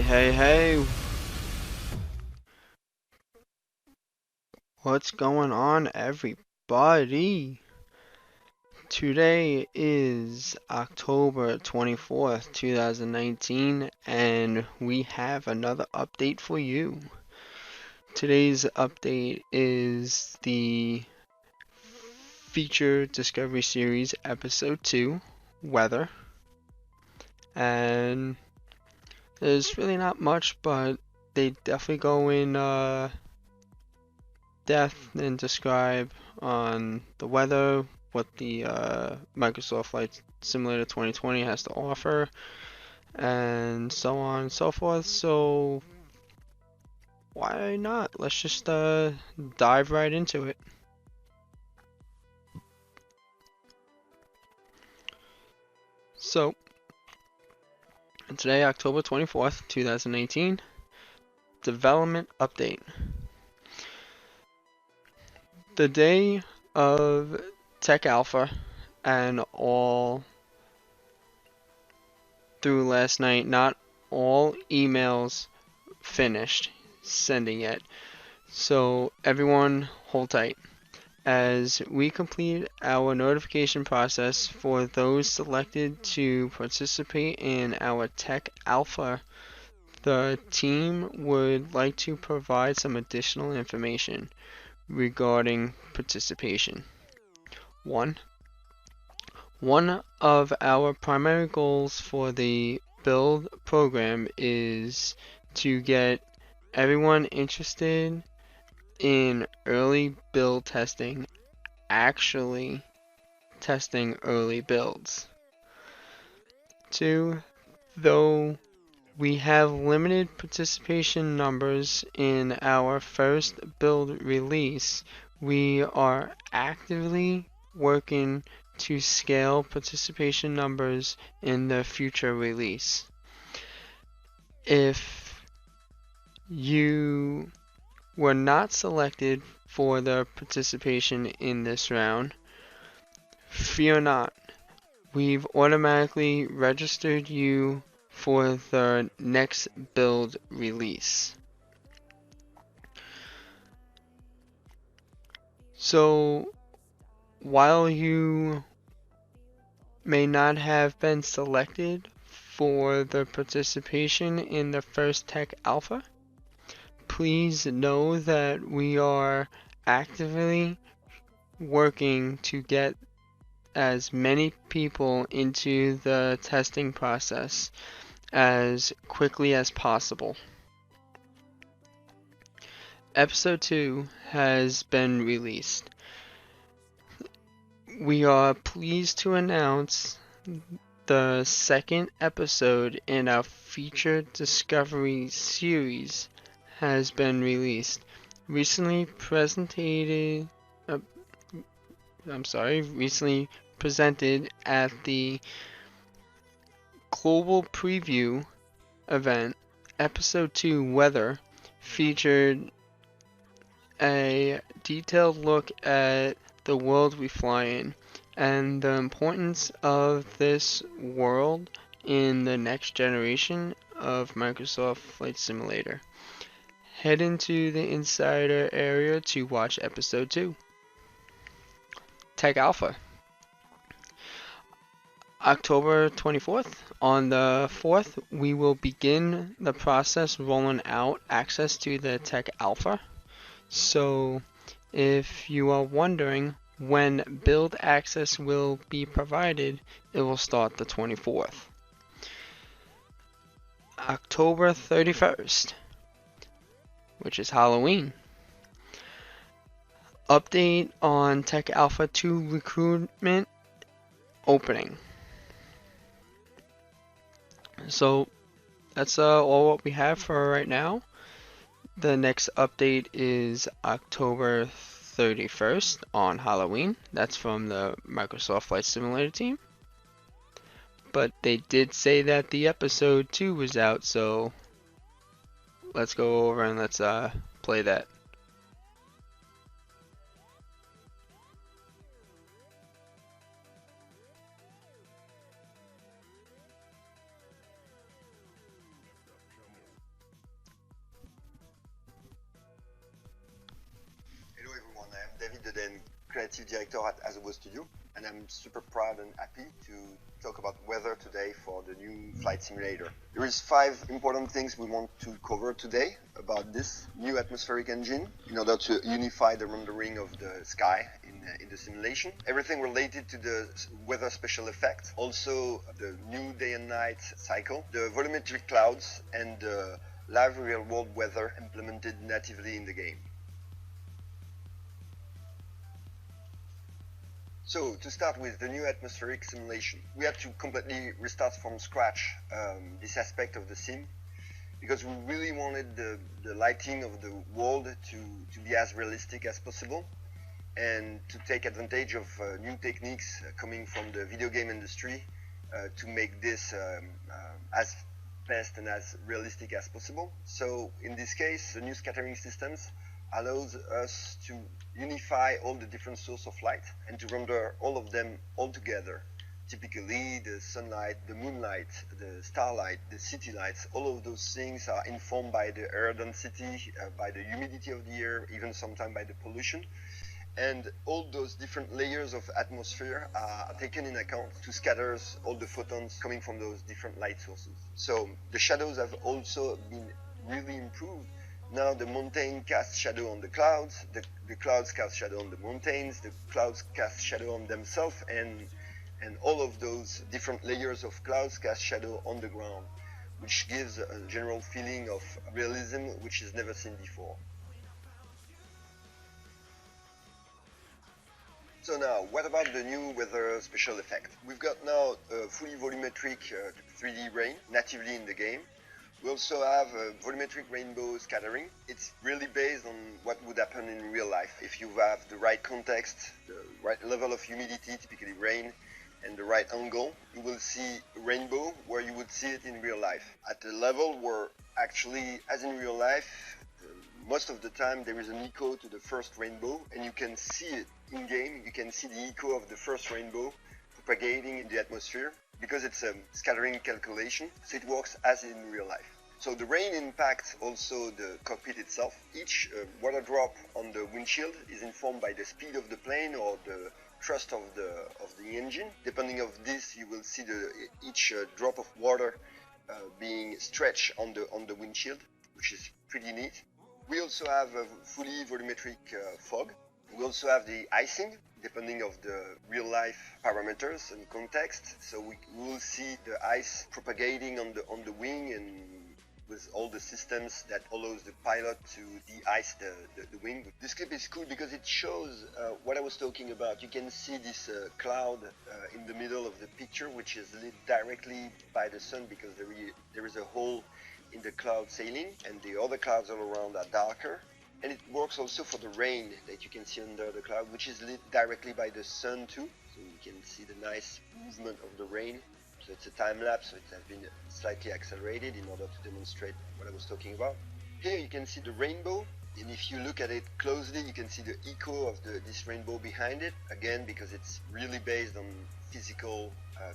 Hey, what's going on, everybody? Today is October 24th, 2019, and we have another update for you. Today's update is the feature Discovery Series Episode 2, Weather, and there's really not much, but they definitely go in depth and describe on the weather, what the Microsoft Flight Simulator 2020 has to offer, and so on and so forth. So why not? Let's just dive right into it. So today, October 24th, 2018, development update. The day of Tech Alpha and all through last night, not all emails finished sending yet. So everyone hold tight. As we complete our notification process for those selected to participate in our Tech Alpha, the team would like to provide some additional information regarding participation. One of our primary goals for the build program is to get everyone interested in early build testing actually testing early builds. Two, though we have limited participation numbers in our first build release, we are actively working to scale participation numbers in the future release. If you were not selected for the participation in this round, fear not. We've automatically registered you for the next build release. So, while you may not have been selected for the participation in the first Tech Alpha, please know that we are actively working to get as many people into the testing process as quickly as possible. Episode 2 has been released. We are pleased to announce the second episode in our feature Discovery series has been released. Recently presented at the Global Preview event. Episode 2 Weather featured a detailed look at the world we fly in and the importance of this world in the next generation of Microsoft Flight Simulator. Head into the insider area to watch episode 2. Tech Alpha. October 24th. On the 4th, we will begin the process rolling out access to the Tech Alpha. So, if you are wondering when build access will be provided, it will start the 24th. October 31st, which is Halloween. Update on Tech Alpha 2 recruitment opening. So that's all what we have for right now. The next update is October 31st on Halloween. That's from the Microsoft Flight Simulator team. But they did say that the episode 2 was out, so let's go over and let's play that. creative director at Asobo Studio, and I'm super proud and happy to talk about weather today for the new flight simulator. There is 5 important things we want to cover today about this new atmospheric engine in order to unify the rendering of the sky in the simulation. Everything related to the weather special effect, also the new day and night cycle, the volumetric clouds, and the live real-world weather implemented natively in the game. So, to start with the new atmospheric simulation, we had to completely restart from scratch this aspect of the sim, because we really wanted the lighting of the world to be as realistic as possible, and to take advantage of new techniques coming from the video game industry to make this as best and as realistic as possible. So in this case, the new scattering systems allows us to unify all the different sources of light and to render all of them all together. Typically, the sunlight, the moonlight, the starlight, the city lights, all of those things are informed by the air density, by the humidity of the air, even sometimes by the pollution. And all those different layers of atmosphere are taken in account to scatter all the photons coming from those different light sources. So the shadows have also been really improved. Now the mountain casts shadow on the clouds, the clouds cast shadow on the mountains, the clouds cast shadow on themselves, and all of those different layers of clouds cast shadow on the ground, which gives a general feeling of realism which is never seen before. So now, what about the new weather special effect? We've got now a fully volumetric 3D rain natively in the game. We also have a volumetric rainbow scattering. It's really based on what would happen in real life. If you have the right context, the right level of humidity, typically rain, and the right angle, you will see a rainbow where you would see it in real life. At the level where actually, as in real life, most of the time there is an echo to the first rainbow, and you can see it in game. You can see the echo of the first rainbow propagating in the atmosphere because it's a scattering calculation, so it works as in real life. So the rain impacts also the cockpit itself. Each water drop on the windshield is informed by the speed of the plane or the thrust of the engine. Depending of this, you will see each drop of water being stretched on the windshield, which is pretty neat. We also have a fully volumetric fog. We also have the icing, depending of the real-life parameters and context. So we will see the ice propagating on the wing, and with all the systems that allows the pilot to de-ice the wing. This clip is cool because it shows what I was talking about. You can see this cloud in the middle of the picture, which is lit directly by the sun because there is a hole in the cloud sailing, and the other clouds all around are darker. And it works also for the rain that you can see under the cloud, which is lit directly by the sun too. So you can see the nice movement of the rain. So it's a time lapse, so it has been slightly accelerated in order to demonstrate what I was talking about. Here you can see the rainbow, and if you look at it closely, you can see the echo of this rainbow behind it, again because it's really based on physical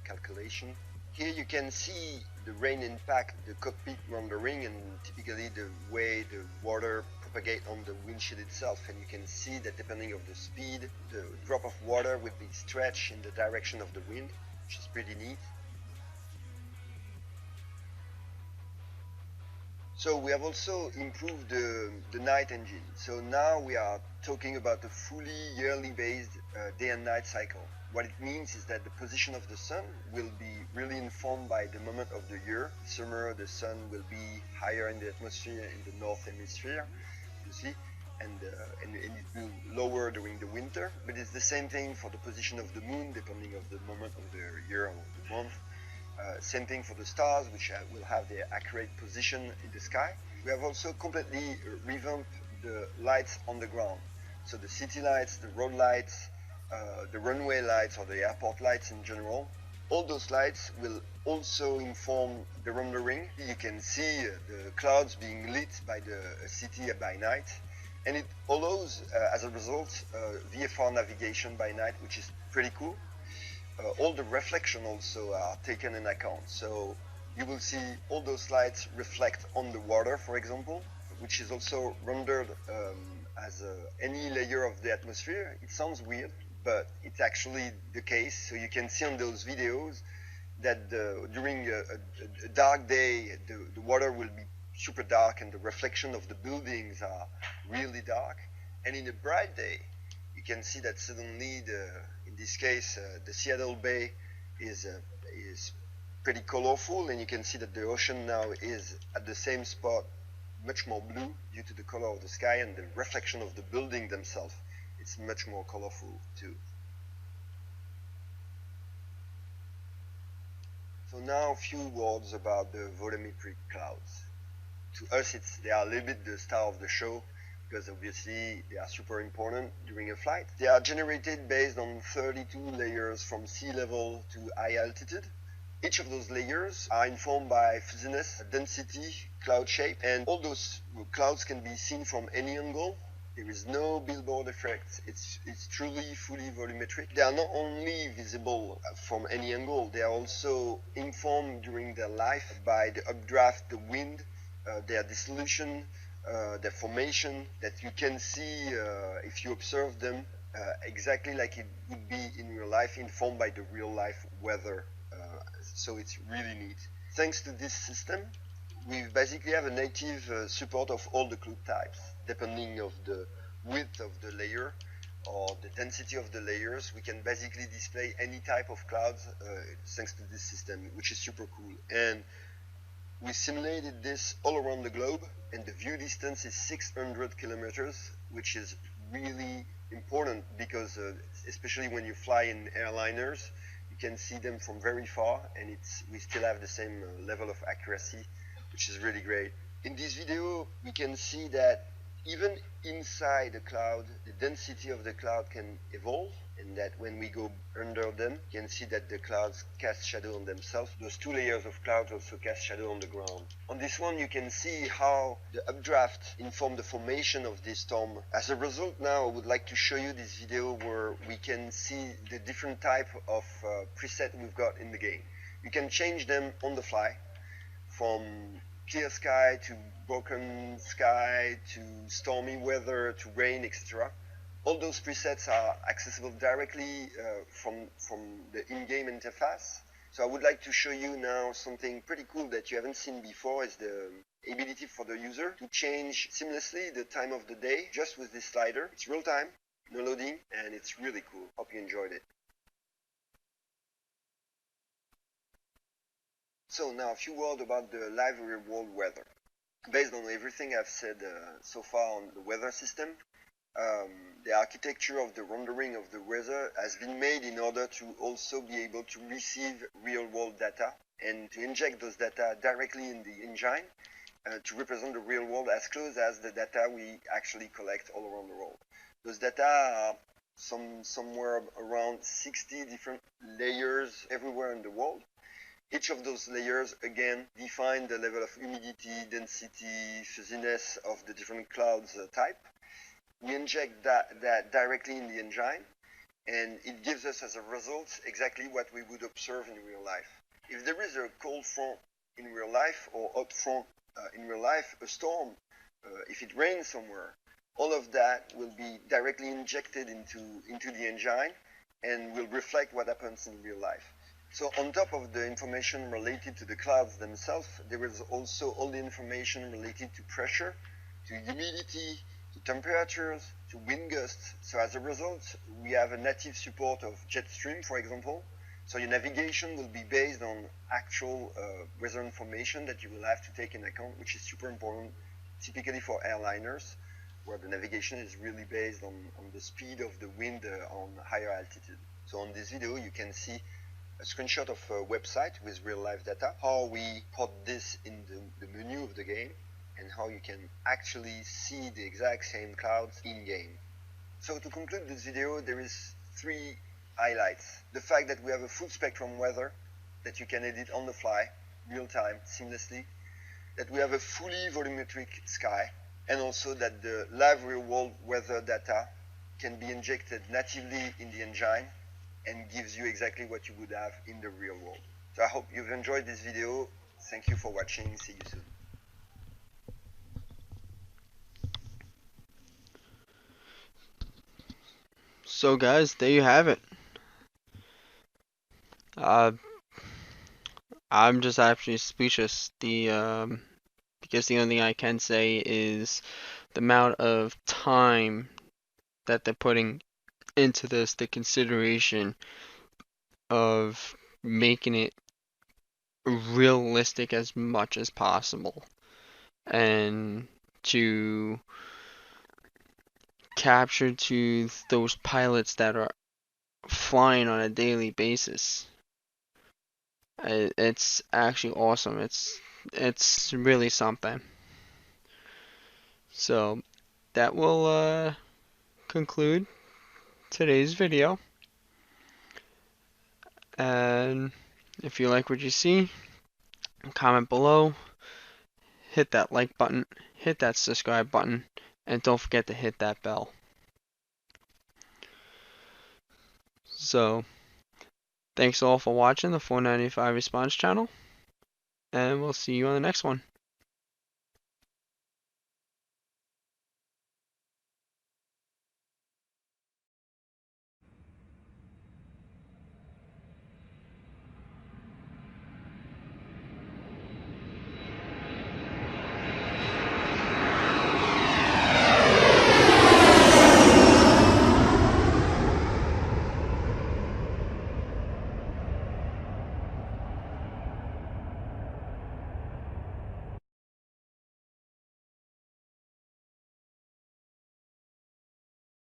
calculation. Here you can see the rain impact the cockpit rendering, and typically the way the water propagate on the windshield itself, and you can see that depending of the speed, the drop of water will be stretched in the direction of the wind, which is pretty neat. So we have also improved the night engine. So now we are talking about a fully yearly based day and night cycle. What it means is that the position of the sun will be really informed by the moment of the year. Summer, the sun will be higher in the atmosphere in the north hemisphere, you see, and it will lower during the winter. But it's the same thing for the position of the moon, depending of the moment of the year or the month. Same thing for the stars, which will have their accurate position in the sky. We have also completely revamped the lights on the ground. So the city lights, the road lights, the runway lights, or the airport lights in general, all those lights will also inform the rendering. You can see the clouds being lit by the city by night, and it allows, as a result, VFR navigation by night, which is pretty cool. All the reflection also are taken in account. So you will see all those lights reflect on the water, for example, which is also rendered as any layer of the atmosphere. It sounds weird, but it's actually the case. So you can see on those videos that during a dark day, the water will be super dark and the reflection of the buildings are really dark. And in a bright day, you can see that suddenly, in this case, the Seattle Bay is pretty colorful, and you can see that the ocean now is at the same spot, much more blue due to the color of the sky and the reflection of the building themselves. It's much more colorful too. So now a few words about the volumetric clouds. To us, they are a little bit the star of the show because obviously they are super important during a flight. They are generated based on 32 layers from sea level to high altitude. Each of those layers are informed by fuzziness, density, cloud shape, and all those clouds can be seen from any angle. There is no billboard effect. It's truly fully volumetric. They are not only visible from any angle, they are also informed during their life by the updraft, the wind, their dissolution, their formation, that you can see if you observe them exactly like it would be in real life, informed by the real life weather. So it's really neat. Thanks to this system, we basically have a native support of all the cloud types, depending of the width of the layer or the density of the layers. We can basically display any type of clouds thanks to this system, which is super cool. And we simulated this all around the globe, and the view distance is 600 kilometers, which is really important because especially when you fly in airliners, you can see them from very far, and we still have the same level of accuracy, which is really great. In this video, we can see that even inside the cloud, the density of the cloud can evolve, and that when we go under them, you can see that the clouds cast shadow on themselves. Those two layers of clouds also cast shadow on the ground. On this one, you can see how the updraft informed the formation of this storm. As a result, now I would like to show you this video where we can see the different type of preset we've got in the game. You can change them on the fly, from clear sky to broken sky to stormy weather to rain, etc. All those presets are accessible directly from the in-game interface. So I would like to show you now something pretty cool that you haven't seen before, is the ability for the user to change seamlessly the time of the day just with this slider. It's real time, no loading, and it's really cool. Hope you enjoyed it. So now a few words about the live real world weather. Based on everything I've said so far on the weather system, the architecture of the rendering of the weather has been made in order to also be able to receive real world data and to inject those data directly in the engine to represent the real world as close as the data we actually collect all around the world. Those data are somewhere around 60 different layers everywhere in the world. Each of those layers, again, define the level of humidity, density, fuzziness of the different clouds type. We inject that directly in the engine, and it gives us as a result exactly what we would observe in real life. If there is a cold front in real life or hot front in real life, a storm, if it rains somewhere, all of that will be directly injected into the engine and will reflect what happens in real life. So on top of the information related to the clouds themselves, there is also all the information related to pressure, to humidity, to temperatures, to wind gusts. So as a result, we have a native support of jet stream, for example. So your navigation will be based on actual weather information that you will have to take in account, which is super important, typically for airliners, where the navigation is really based on the speed of the wind on higher altitude. So on this video, you can see a screenshot of a website with real life data, how we put this in the menu of the game, and how you can actually see the exact same clouds in game. So to conclude this video, there is 3 highlights. The fact that we have a full spectrum weather that you can edit on the fly, real time, seamlessly, that we have a fully volumetric sky, and also that the live real world weather data can be injected natively in the engine and gives you exactly what you would have in the real world. So I hope you've enjoyed this video. Thank you for watching. See you soon. So guys, there you have it. Uh, I'm just actually speechless. Because the only thing I can say is the amount of time that they're putting into this, the consideration of making it realistic as much as possible, and to capture to those pilots that are flying on a daily basis. It's actually awesome. It's really something. So that will conclude today's video. And if you like what you see, comment below, hit that like button, hit that subscribe button, and don't forget to hit that bell. So thanks all for watching the 495 Response channel, and we'll see you on the next one.